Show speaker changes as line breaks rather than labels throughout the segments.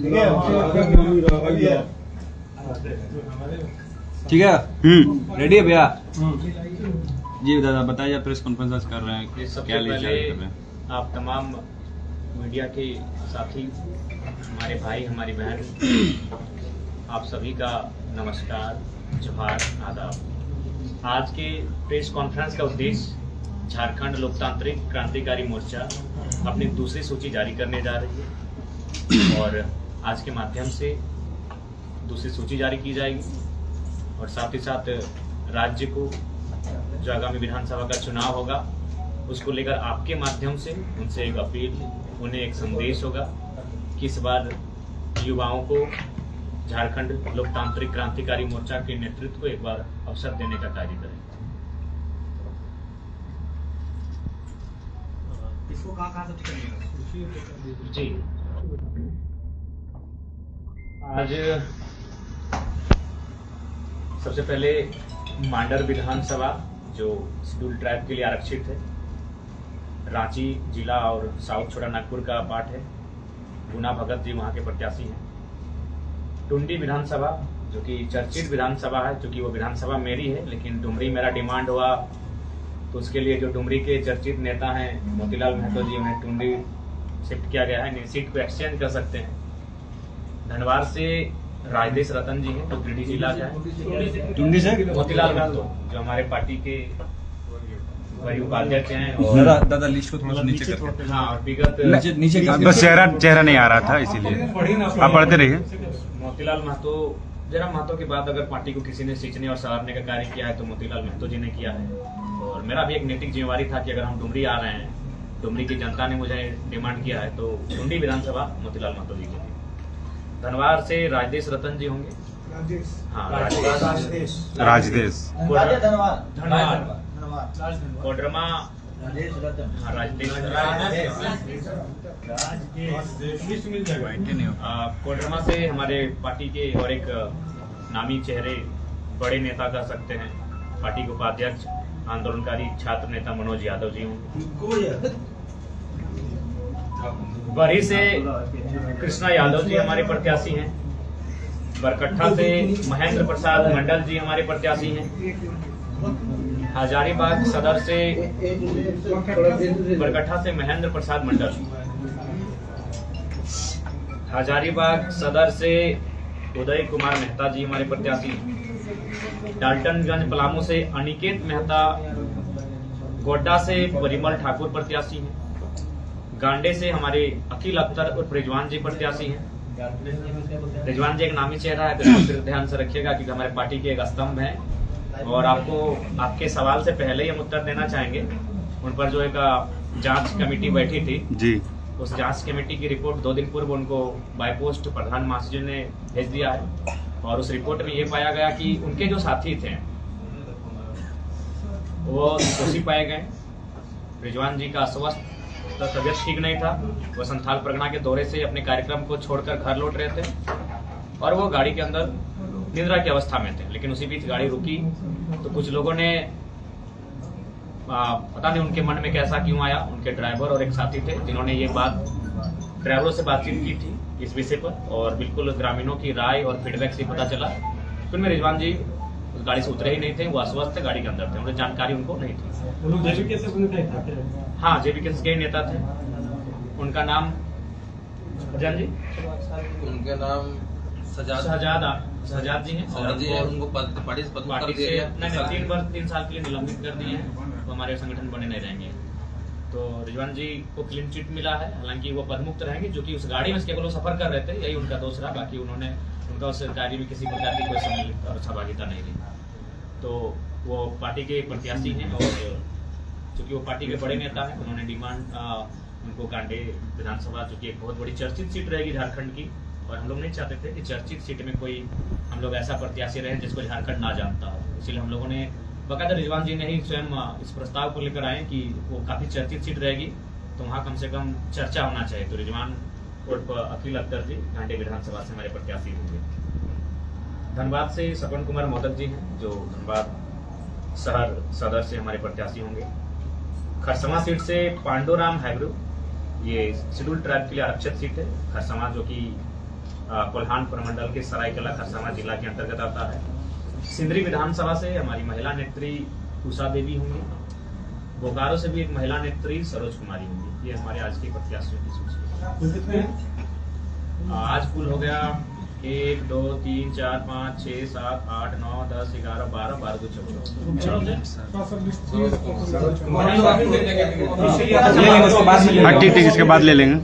ठीक है। रेडी है भैया? जी दादा बताइए, प्रेस कॉन्फ्रेंस कर रहे हैं, क्या ले कर रहे हैं?
आप तमाम मीडिया के साथी, हमारे भाई, हमारी बहन, आप सभी का नमस्कार, जोहार, आदाब। आज के प्रेस कॉन्फ्रेंस का उद्देश्य झारखंड लोकतांत्रिक क्रांतिकारी मोर्चा अपनी दूसरी सूची जारी करने जा रही है और आज के माध्यम से दूसरी सूची जारी की जाएगी और साथ ही साथ राज्य को जो आगामी विधानसभा का चुनाव होगा उसको लेकर आपके माध्यम से उनसे एक अपील, उन्हें एक संदेश होगा कि इस बार युवाओं को झारखंड लोकतांत्रिक क्रांतिकारी मोर्चा के नेतृत्व को एक बार अवसर देने का कार्य करें।
इसको कहाँ से
जी, आज सबसे पहले मांडर विधानसभा जो शेड्यूल ट्राइब के लिए आरक्षित है, रांची जिला और साउथ छोटा नागपुर का पार्ट है, गुना भगत जी वहाँ के प्रत्याशी हैं। टुंडी विधानसभा जो कि चर्चित विधानसभा है, क्योंकि वो विधानसभा मेरी है लेकिन डुमरी मेरा डिमांड हुआ तो उसके लिए जो डुमरी के चर्चित नेता हैं मोतीलाल महतो जी, उन्हें टुंडी शिफ्ट किया गया है, सीट को एक्सचेंज कर सकते हैं। धनबाद से राजदेश रतन जी हैं जो गिरिडीह जिला का है।
टुंडी से
मोतीलाल महतो जो हमारे पार्टी के वही उपाध्यक्ष हैं और
दादा लिस्ट को थोड़ा सा नीचे करके,
हाँ, विगत
नीचे
बस चेहरा नहीं आ रहा था, इसीलिए आप पढ़ते रहिए।
मोतीलाल महतो, जयराम महतो के बाद अगर पार्टी को किसी ने सींचने और सवारने का कार्य किया है तो मोतीलाल महतो जी ने किया है। और मेरा भी एक नैतिक जिम्मेवारी था कि अगर हम डुमरी आ रहे हैं, डुमरी की जनता ने मुझे डिमांड किया है तो टुंडी विधानसभा मोतीलाल महतो जी की। धनबाद से राजदेश रतन जी होंगे। हाँ,
राजदेश
कोडरमा, कोडरमा से हमारे पार्टी के और एक नामी चेहरे, बड़े नेता कह सकते हैं, पार्टी के उपाध्यक्ष आंदोलनकारी छात्र नेता मनोज यादव जी होंगे। बरही से कृष्णा यादव जी हमारे प्रत्याशी हैं। बरकट्ठा से महेंद्र प्रसाद मंडल जी हमारे प्रत्याशी हैं। हजारीबाग सदर से बरकट्ठा से महेंद्र प्रसाद मंडल, हजारीबाग सदर से उदय कुमार मेहता जी हमारे प्रत्याशी हैं। डाल्टनगंज पलामू से अनिकेत मेहता, गोड्डा से परिमल ठाकुर प्रत्याशी हैं। गांडे से हमारे अखिल अख्तर उर्फ रिजवान जी प्रत्याशी हैं। रिजवान जी एक नामी चेहरा है, तो फिर ध्यान से रखिएगा क्योंकि हमारे पार्टी के एक स्तंभ हैं और आपको आपके सवाल से पहले ही हम उत्तर देना चाहेंगे। उन पर जो एक जांच कमेटी बैठी थी
जी,
उस जांच कमेटी की रिपोर्ट 2 दिन पूर्व उनको बाय पोस्ट प्रधान महासचिव ने भेज दिया है और उस रिपोर्ट में ये पाया गया कि उनके जो साथी थे वो दोषी पाए गए। रिजवान जी का अस्वस्थ तबियत ठीक नहीं था, वो संथाल परगना के दौरे से अपने कार्यक्रम को छोड़कर घर लौट रहे थे और वो गाड़ी के अंदर निद्रा की अवस्था में थे। लेकिन उसी बीच गाड़ी रुकी तो कुछ लोगों ने पता नहीं उनके मन में कैसा क्यों आया, उनके ड्राइवर और एक साथी थे जिन्होंने ये बात ड्राइवरों से बातचीत की थी इस विषय पर और बिल्कुल ग्रामीणों की राय और फीडबैक से पता चला कि उनमें रिजवान जी उस गाड़ी से उतरे ही नहीं थे, वो अस्वस्थ थे, गाड़ी के अंदर थे, उन्हें जानकारी उनको नहीं थी। हाँ, जेबीके के नेता थे। उनका नाम जन जी,
उनका नाम
सजाद जी हैं
और उनको पार्टी से
3 साल के लिए निलंबित कर दिए हैं, तो हमारे संगठन बने नहीं रहेंगे। तो रिजवान जी को क्लीन चिट मिला है, हालांकि वो पदमुक्त रहेंगे, जो कि उस गाड़ी में केवल वो सफर कर रहे थे, यही उनका दोष रहा। बाकी उनका उस गाड़ी में किसी प्रकार की कोई सम्मिलित और सहभागिता नहीं थी। तो वो पार्टी के प्रत्याशी हैं और चूंकि वो पार्टी के बड़े नेता हैं, उन्होंने डिमांड उनको गांडे विधानसभा, जो कि एक बहुत बड़ी चर्चित सीट रहेगी झारखंड की, और हम लोग नहीं चाहते थे कि चर्चित सीट में कोई हम लोग ऐसा प्रत्याशी रहे जिसको झारखंड ना जानता हो। इसलिए हम लोगों ने बकायदा रिजवान जी ने ही स्वयं इस प्रस्ताव को लेकर आए कि वो काफी चर्चित सीट रहेगी तो वहाँ कम से कम चर्चा होना चाहिए। तो रिजवान उर्फ अखिल अख्तर जी गांडे विधानसभा से हमारे प्रत्याशी होंगे। धनबाद से सपन कुमार मोदक जी हैं जो धनबाद शहर सदर से हमारे प्रत्याशी होंगे। खरसमा सीट से पांडुराम हैब्रू, ये शेड्यूल ट्राइब के लिए आरक्षित सीट है। खरसमा जो कि कोल्हान प्रमंडल के सरायकेला खरसावां जिला के अंतर्गत आता है। सिंदरी विधानसभा से हमारी महिला नेत्री उषा देवी होंगी। बोकारो से भी एक महिला नेत्री सरोज कुमारी होंगी। ये हमारे आज के प्रत्याशियों की सूची है। आज कुल हो गया 1 2 3 4 5 6 7 8 9 10 11 12 12 14।
हाँ ठीक ठीक, इसके बाद ले लेंगे।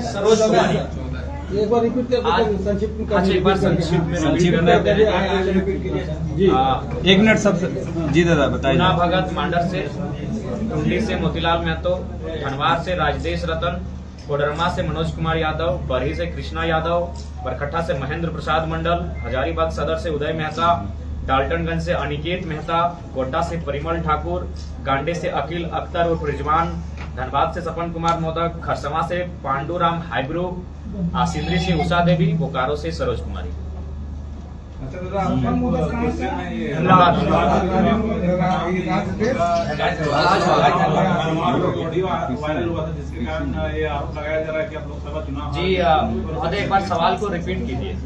सरोज कुमारी
एक बार रिपीट कर संक्षिप्त
अच्छा एक बार संक्षिप्त में
एक मिनट सब जी दादा बताइए।
मुन्ना भगत मांडर से, टुंडी से मोतीलाल महतो, धनवार से राजदेश रतन, कोडरमा से मनोज कुमार यादव, बरही से कृष्णा यादव, बरकट्ठा से महेंद्र प्रसाद मंडल, हजारीबाग सदर से उदय मेहता, डाल्टनगंज से अनिकेत मेहता, गोड्डा से परिमल ठाकुर, गांडे से अकील अख्तर उर्फ रिजवान, धनबाद से सपन कुमार मोदक, खरसवा से पांडुराम हाइब्रू, सिंदरी से उषा देवी, बोकारो से सरोज कुमारी। जी महोदय एक बार सवाल को रिपीट कीजिए।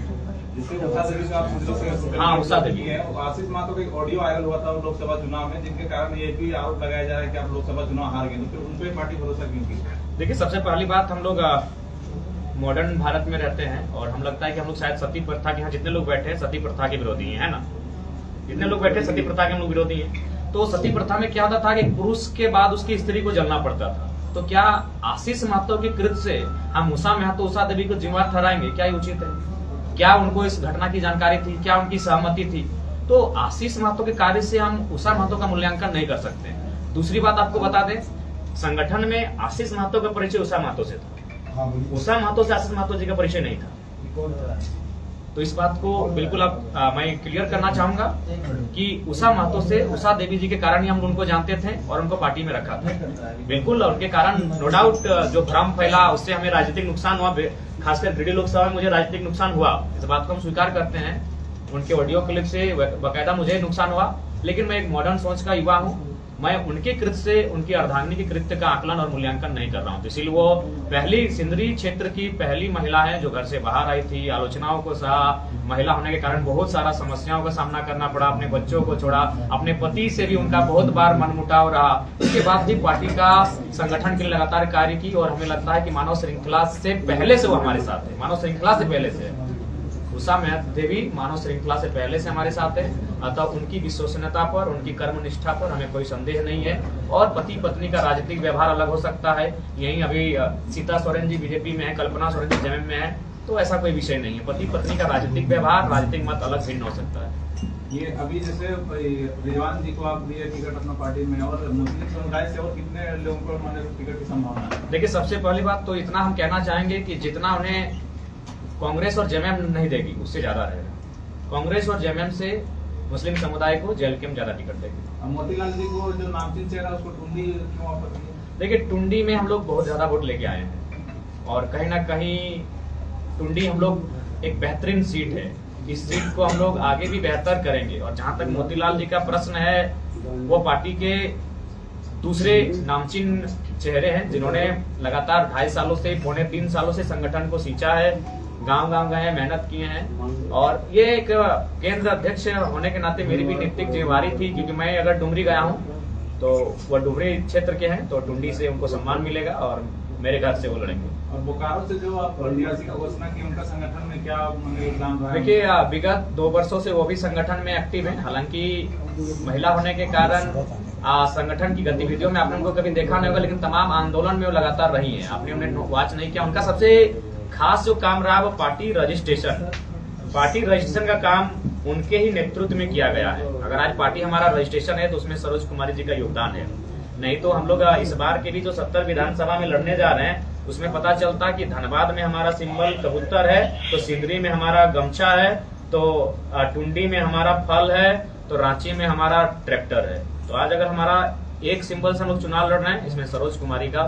हाँ उषा देवी
है। आशीष महतो का एक ऑडियो वायरल हुआ था लोकसभा चुनाव में, जिनके कारण ये भी आरोप लगाया जा रहा है कि आप लोकसभा चुनाव हार गए, तो फिर उन पे पार्टी भरोसा क्यों की?
देखिए सबसे पहली बात, हम लोग मॉडर्न भारत में रहते हैं और हम लगता है कि हम लोग शायद सती प्रथा के यहाँ जितने लोग बैठे हैं सती प्रथा के विरोधी हैं, है ना। जितने लोग बैठे सती प्रथा के हम लोग विरोधी हैं। तो सती प्रथा में क्या होता था कि पुरुष के बाद उसकी स्त्री को जलना पड़ता था। तो क्या आशीष महतो के कृत्य से हम उषा महतो उषा देवी को जिम्मेदार ठहराएंगे? क्या ये उचित है? क्या उनको इस घटना की जानकारी थी? क्या उनकी सहमति थी? तो आशीष महतो के कार्य से हम उषा महतो का मूल्यांकन नहीं कर सकते। दूसरी बात आपको बता दें, संगठन में आशीष महतो का परिचय उषा महतो से था, उषा महतो से आशीष महतो जी का परिचय नहीं था। तो इस बात को बिल्कुल मैं क्लियर करना चाहूंगा कि उषा महतो से उषा देवी जी के कारण ही हम उनको जानते थे और उनको पार्टी में रखा था। बिल्कुल उनके कारण नो डाउट जो भ्रम फैला उससे हमें राजनीतिक नुकसान हुआ, खासकर गिरिडीह लोकसभा में मुझे राजनीतिक नुकसान हुआ, इस बात को हम स्वीकार करते हैं। उनके ऑडियो क्लिप से बाकायदा मुझे नुकसान हुआ, लेकिन मैं एक मॉडर्न सोच का युवा हूँ। मैं उनके कृत्य से उनकी अर्धांगिनी के कृत्य का आकलन और मूल्यांकन नहीं कर रहा हूँ। इसीलिए वो पहली सिंदरी क्षेत्र की पहली महिला है जो घर से बाहर आई थी, आलोचनाओं को सहा, महिला होने के कारण बहुत सारा समस्याओं का सामना करना पड़ा, अपने बच्चों को छोड़ा, अपने पति से भी उनका बहुत बार मनमुटाव रहा। उसके बाद भी पार्टी का संगठन के लिए लगातार कार्य की और हमें लगता है कि मानव श्रृंखला से पहले से वो हमारे साथ है, मानव श्रृंखला से पहले से। उषा देवी मानव श्रृंखला से पहले से हमारे साथ है, अतः उनकी विश्वसनीयता पर, उनकी कर्मनिष्ठा पर हमें कोई संदेह नहीं है। और पति पत्नी का राजनीतिक व्यवहार अलग हो सकता है, यही अभी सीता सोरेन जी बीजेपी में है, कल्पना सोरेन जी जेएमएम में है, तो ऐसा कोई विषय नहीं है। पति पत्नी का राजनीतिक व्यवहार, राजनीतिक मत अलग भिन्न हो सकता है।
ये अभी जैसे रिजवान जी को आप दिए टिकट अपना पार्टी में, और मुस्लिम समुदाय से और कितने लोगों को मैंने टिकट की संभावना है?
देखिए सबसे पहली बात तो इतना हम कहना चाहेंगे कि जितना उन्हें कांग्रेस और जेएमएम नहीं देगी उससे ज्यादा रहेगा। कांग्रेस और जेएमएम से मुस्लिम समुदाय को जेएलके में ज्यादा टिकट देगी।
मोतीलाल जी को जो नामचीन चेहरा उसको टुंडी क्यों आपत्ति है?
देखिए टुंडी में हम लोग बहुत ज्यादा वोट लेके आए हैं और कहीं ना कहीं टुंडी हम लोग एक बेहतरीन सीट है, इस सीट को हम लोग आगे भी बेहतर करेंगे। और जहां तक मोतीलाल जी का प्रश्न है, वो पार्टी के दूसरे नामचीन चेहरे हैं जिन्होंने लगातार 2.5 सालों से, पौने 3 सालों से संगठन को सींचा है, गांव-गांव गए हैं, मेहनत किए हैं। और ये एक केंद्र अध्यक्ष होने के नाते मेरी भी नैतिक जिम्मेवारी थी, क्योंकि मैं अगर डुमरी गया हूँ तो वो डुमरी क्षेत्र के हैं, तो टुंडी से उनको सम्मान मिलेगा और मेरे घर से वो लड़ेंगे।
और बोकारो से जो आप प्रत्याशी की घोषणा की, उनका संगठन में क्या योगदान रहा?
देखिए विगत 2 वर्षों से वो भी संगठन में एक्टिव है। हालांकि महिला होने के कारण संगठन की गतिविधियों में आपने उनको कभी देखा नहीं होगा, लेकिन तमाम आंदोलन में वो लगातार रही है। आपने उन्हें वॉच नहीं किया। उनका सबसे खास जो काम रहा वो पार्टी रजिस्ट्रेशन का काम उनके ही नेतृत्व में किया गया है। अगर आज पार्टी हमारा रजिस्ट्रेशन है तो उसमें सरोज कुमारी जी का योगदान है। नहीं तो हम लोग इस बार के भी जो 70 विधानसभा में लड़ने जा रहे हैं उसमें पता चलता कि धनबाद में हमारा सिंबल कबूतर है, तो सिंदरी में हमारा गमछा है, तो टुंडी में हमारा फल है, तो रांची में हमारा ट्रैक्टर है। तो आज अगर हमारा एक सिंबल से हम लोग चुनाव लड़ रहे हैं, इसमें सरोज कुमारी का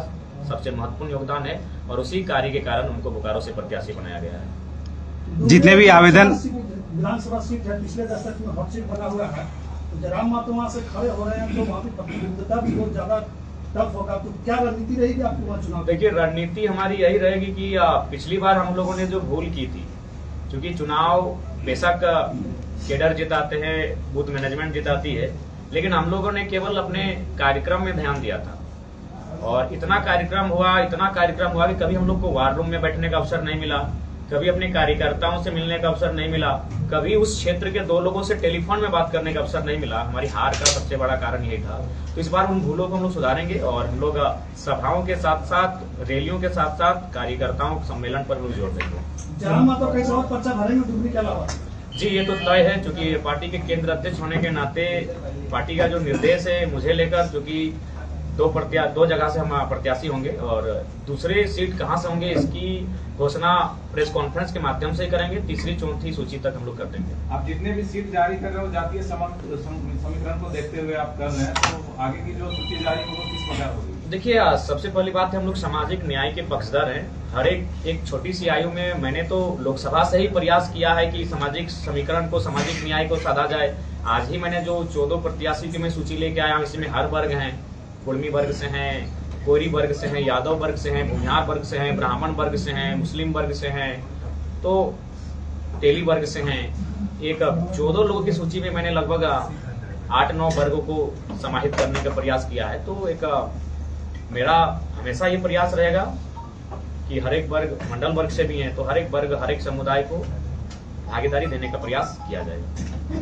सबसे महत्वपूर्ण योगदान है और उसी कार्य के कारण उनको बोकारो से प्रत्याशी बनाया गया है।
जितने भी आवेदन
विधानसभा सीट है, पिछले दशक में हॉट सीट बना हुआ है, तो जयराम महतो वहाँ से खड़े हो रहे हैं, तो वहाँ की प्रतिनिधित्व भी बहुत ज्यादा टफ होगा, तो क्या रणनीति रहेगी आपकी वहाँ चुनाव?
देखिए, रणनीति हमारी यही रहेगी कि पिछली बार हम लोगों ने जो भूल की थी, क्योंकि चुनाव बेशक केडर जिताते हैं, बूथ मैनेजमेंट जिताती है, लेकिन हम लोगों ने केवल अपने कार्यक्रम में ध्यान दिया था और इतना कार्यक्रम हुआ कि कभी हम लोग को वार रूम में बैठने का अवसर नहीं मिला, कभी अपने कार्यकर्ताओं से मिलने का अवसर नहीं मिला, कभी उस क्षेत्र के 2 लोगों से टेलीफोन में बात करने का अवसर नहीं मिला। हमारी हार का सबसे बड़ा कारण यही था। तो इस बार उन भूलों को हम लोग सुधारेंगे और हम लोग सभाओं के साथ साथ, रैलियों के साथ साथ कार्यकर्ताओं के सम्मेलन पर भी जोर देंगे।
जहां मातो कैसे और पर्चा भरेंगे डुमरी के अलावा?
जी, ये तो तय है, क्योंकि पार्टी के केंद्र अध्यक्ष होने के नाते पार्टी का जो निर्देश है मुझे लेकर, क्योंकि 2 जगह से हम प्रत्याशी होंगे और दूसरे सीट कहां से होंगे इसकी घोषणा प्रेस कॉन्फ्रेंस के माध्यम से करेंगे। तीसरी चौथी सूची तक हम लोग कर देंगे।
आप जितने भी सीट जारी कर रहे हो जातीय समीकरण को देखते हुए आप कर रहे हैं, तो आगे की जो सूची जारी होगी किस प्रकार होगी?
देखिए, सबसे पहली बात है, हम लोग सामाजिक न्याय के पक्षधर हैं। हर एक छोटी सी आयु में मैंने तो लोकसभा से ही प्रयास किया है कि सामाजिक समीकरण को, सामाजिक न्याय को साधा जाए। आज ही मैंने जो 14 प्रत्याशी की मैं सूची लेके आया हूँ, इसमें हर वर्ग हैं, कुर्मी वर्ग से हैं, कोरी वर्ग से हैं, यादव वर्ग से हैं, भूमिहार वर्ग से हैं, ब्राह्मण वर्ग से हैं, मुस्लिम वर्ग से हैं, तो तेली वर्ग से हैं। एक 14 लोगों की सूची में मैंने लगभग 8-9 वर्गों को समाहित करने का प्रयास किया है। तो एक मेरा हमेशा ये प्रयास रहेगा कि हर एक वर्ग, मंडल वर्ग से भी हैं, तो हर एक वर्ग, हर एक समुदाय को भागीदारी देने का प्रयास किया जाएगा।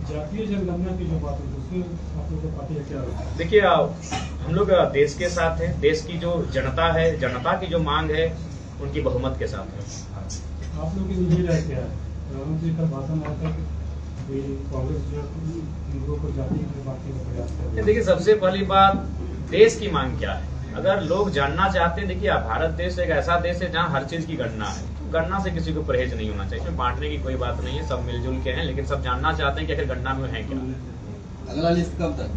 जातीय जनगणना की जो बात है उसमें आप लोगों की पार्टी क्या है? देखिए,
हम लोग देश के साथ हैं, देश की जो जनता है, जनता की जो मांग है उनकी बहुमत के साथ है।
आप लोग की निजी राय क्या है? प्रधानमंत्री का भाषण आया था कि कांग्रेस जो लोगों को जातीय बांटने का प्रयास कर रही है।
देखिए, सबसे पहली बात, देश की मांग क्या है? अगर लोग जानना चाहते हैं, देखिए भारत देश एक ऐसा देश है जहाँ हर चीज की गणना है, तो गणना से किसी को परहेज नहीं होना चाहिए। इसमें बांटने की कोई बात नहीं है, सब मिलजुल के हैं, लेकिन सब जानना चाहते हैं कि आखिर गणना में है क्या।
अगला लिस्ट कब तक?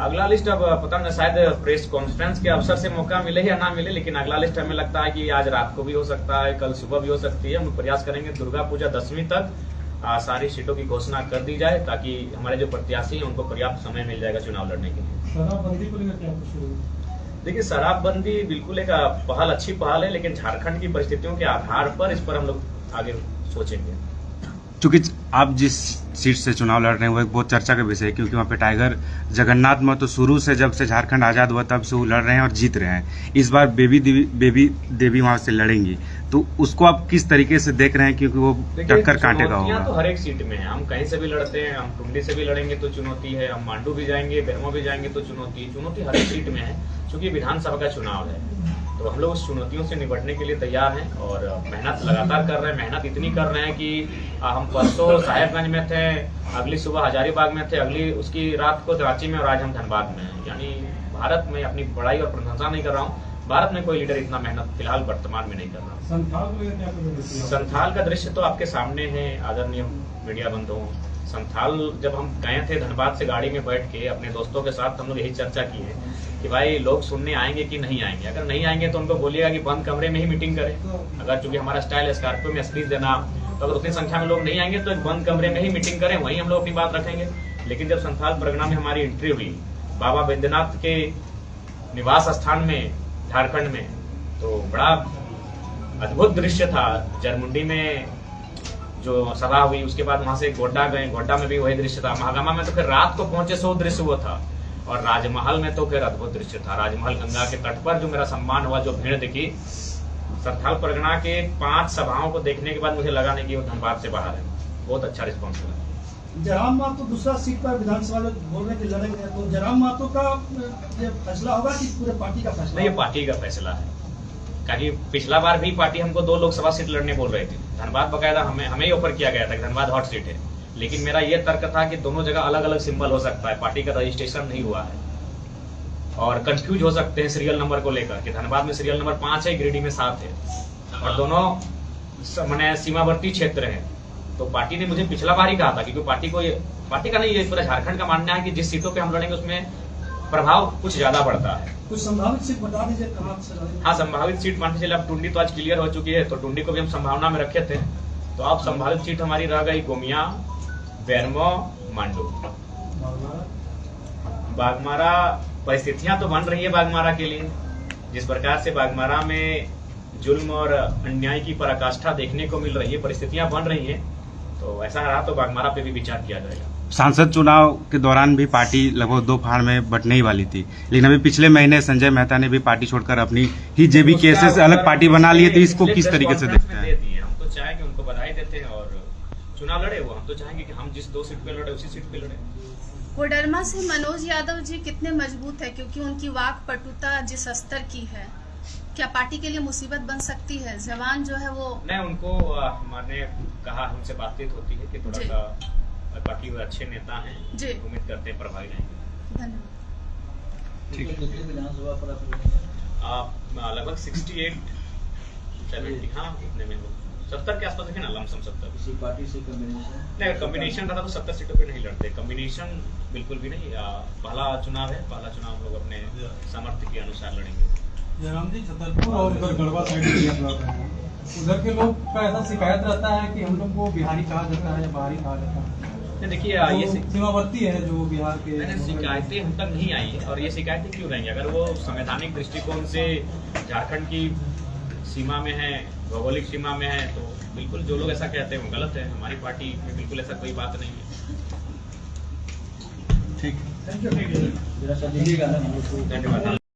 अगला लिस्ट अब पता नहीं, शायद प्रेस कॉन्फ्रेंस के अवसर से मौका मिले या ना मिले, लेकिन अगला लिस्ट हमें लगता है कि आज रात को भी हो सकता है, कल सुबह भी हो सकती है। हम प्रयास करेंगे दुर्गा पूजा 10वीं तक सारी सीटों की घोषणा कर दी जाए, ताकि हमारे जो प्रत्याशी हैं उनको पर्याप्त समय मिल जाएगा चुनाव लड़ने के लिए।
शराबबंदी को लेकर क्या कुछ?
देखिए, शराबबंदी बिल्कुल एक पहल, अच्छी पहल है, लेकिन झारखंड की परिस्थितियों के आधार पर इस पर हम लोग आगे सोचेंगे।
चूंकि आप जिस सीट से चुनाव लड़ रहे हैं वो एक बहुत चर्चा का विषय है, क्योंकि वहाँ पे टाइगर जगन्नाथ महतो शुरू से, जब से झारखंड आजाद हुआ तब से वो लड़ रहे हैं और जीत रहे हैं। इस बार बेबी देवी वहाँ से लड़ेंगी, तो उसको आप किस तरीके से देख रहे हैं, क्योंकि वो टक्कर कांटे का होगा?
तो हर एक सीट में है, हम कहीं से भी लड़ते हैं, हम टुंडी से भी लड़ेंगे तो चुनौती है, हम मांडू भी जाएंगे, बेरमो भी जाएंगे तो चुनौती हर एक सीट में है, क्योंकि विधानसभा का चुनाव है। तो हम लोग उस चुनौतियों से निपटने के लिए तैयार हैं और मेहनत लगातार कर रहे हैं। मेहनत इतनी कर रहे हैं कि हम परसों साहेबगंज में थे, अगली सुबह हजारीबाग में थे, अगली उसकी रात को रांची में, और आज हम धनबाद में हैं। यानी भारत में, अपनी बड़ाई और प्रशंसा नहीं कर रहा हूँ, भारत में कोई लीडर इतना मेहनत फिलहाल वर्तमान में नहीं कर रहा। संथाल का दृश्य तो आपके सामने है, आदरणीय मीडिया बंधुओं। संथाल जब हम गए थे धनबाद से गाड़ी में बैठ के अपने दोस्तों के साथ, हम लोग यही चर्चा की है कि भाई लोग सुनने आएंगे कि नहीं आएंगे। अगर नहीं आएंगे तो उनको बोलिएगा कि बंद कमरे में ही मीटिंग करें। अगर चूंकि हमारा स्टाइल है स्कॉर्पियो में स्पीच देना, तो अगर उतनी संख्या में लोग नहीं आएंगे तो एक बंद कमरे में ही मीटिंग करें, वहीं हम लोग अपनी बात रखेंगे। लेकिन जब संथाल परगना में हमारी एंट्री हुई, बाबा बैद्यनाथ के निवास स्थान में झारखंड में, तो बड़ा अद्भुत दृश्य था। जरमुंडी में जो सभा हुई, उसके बाद वहां से गोड्डा गए, गोड्डा में भी वही दृश्य था। महागामा में तो फिर रात को पहुंचे सो दृश्य वो था, और राजमहल में तो फिर अद्भुत दृश्य था। राजमहल गंगा के तट पर जो मेरा सम्मान हुआ, जो भीड़ दिखी, संथाल परगना के 5 सभाओं को देखने के बाद मुझे लगा नहीं कि वो धनबाद से बाहर है। बहुत अच्छा रिस्पॉन्स मिला।
जयराम महतो दूसरा सीट पर विधानसभा में बोल रहे कि लड़ेंगे, तो जयराम महतो का ये फैसला होगा कि पूरे पार्टी का फैसला?
नहीं, ये पार्टी का फैसला है। क्योंकि पिछला बार भी पार्टी हमको 2 लोकसभा सीट लड़ने बोल रही थी। धनबाद बकायदा हमें ही ऑफर किया गया था कि धनबाद हॉट सीट है, लेकिन मेरा ये तर्क था कि दोनों जगह अलग अलग सिंबल हो सकता है, पार्टी का रजिस्ट्रेशन नहीं हुआ है और कंफ्यूज हो सकते हैं सीरियल नंबर को लेकर कि धनबाद में सीरियल नंबर 5 है, गिरिडीह में 7 है, और दोनों मैंने सीमावर्ती क्षेत्र है। तो पार्टी ने मुझे पिछला बार ही कहा था, क्योंकि पार्टी का नहीं, ये पूरा झारखंड का मानना है कि जिस सीटों पे हम लड़ेंगे उसमें प्रभाव कुछ ज्यादा बढ़ता है।
कुछ संभावित सीट बता दीजिए कहाँ से लड़ेंगे?
हाँ, संभावित सीट मान के चलिए, अब टुंडी तो आज क्लियर हो चुकी है, तो टुंडी को भी हम संभावना में रखे थे। तो अब संभावित सीट हमारी रह गई गोमिया, बेरमो, मांडू, बागमारा परिस्थितियां तो बन रही है बाघमारा के लिए। जिस प्रकार से बाघमारा में जुल्म और अन्याय की पराकाष्ठा देखने को मिल रही है, परिस्थितियां बन रही हैं, तो ऐसा रहा तो बाघमारा पे भी विचार किया जाएगा।
सांसद चुनाव के दौरान भी पार्टी लगभग 2 फाड़ में बंटने ही वाली थी, लेकिन अभी पिछले महीने संजय मेहता ने भी पार्टी छोड़कर अपनी ही जेबी केसेस से अलग पार्टी बना ली है, तो इसको किस तरीके से देखते हैं?
हम तो चाहेंगे, उनको बधाई देते हैं और चुनाव लड़े वो, हम तो चाहेंगे कि हम जिस 2 सीट पे लड़े उसी सीट पे लड़े।
कोडरमा से मनोज यादव जी कितने मजबूत है, क्योंकि उनकी वाक पटुता जिस स्तर की है, क्या पार्टी के लिए मुसीबत बन सकती है? जवान जो है वो
नहीं, उनको मैंने कहा, हमसे बातचीत होती है कि थोड़ा सा, बाकी वो अच्छे नेता हैं, उम्मीद करते हैं प्रभावी रहेंगे।
धन्यवाद।
ठीक है।
विधानसभा पर
लगभग 68-70, हाँ इतने में 70 के आसपास है ना, लमसम 70।
किसी पार्टी से कॉम्बिनेशन
नहीं, कॉम्बिनेशन रहा तो 70 सीटों पे नहीं लड़ते, कॉम्बिनेशन बिल्कुल भी नहीं। पहला चुनाव है, पहला चुनाव हम लोग अपने सामर्थ्य के अनुसार लड़ेंगे।
जयराम जी, छतरपुर और उधर गढ़वा साइड से लड़ रहे हैं, उधर के लोग का ऐसा शिकायत रहता है कि हम लोग को बिहारी कहा जाता है या बाहरी कहा जाता है।
देखिए, ये
सीमावर्ती है जो बिहार के,
शिकायतें हम तक नहीं आई है, और ये शिकायतें क्यों रहेंगी? अगर वो संवैधानिक दृष्टिकोण से झारखंड की सीमा में है, भौगोलिक सीमा में है, तो बिल्कुल जो लोग ऐसा कहते हैं वो गलत है। हमारी पार्टी में बिल्कुल ऐसा कोई बात नहीं है।
ठीक।
जरा सा देखिएगा ना।
धन्यवाद।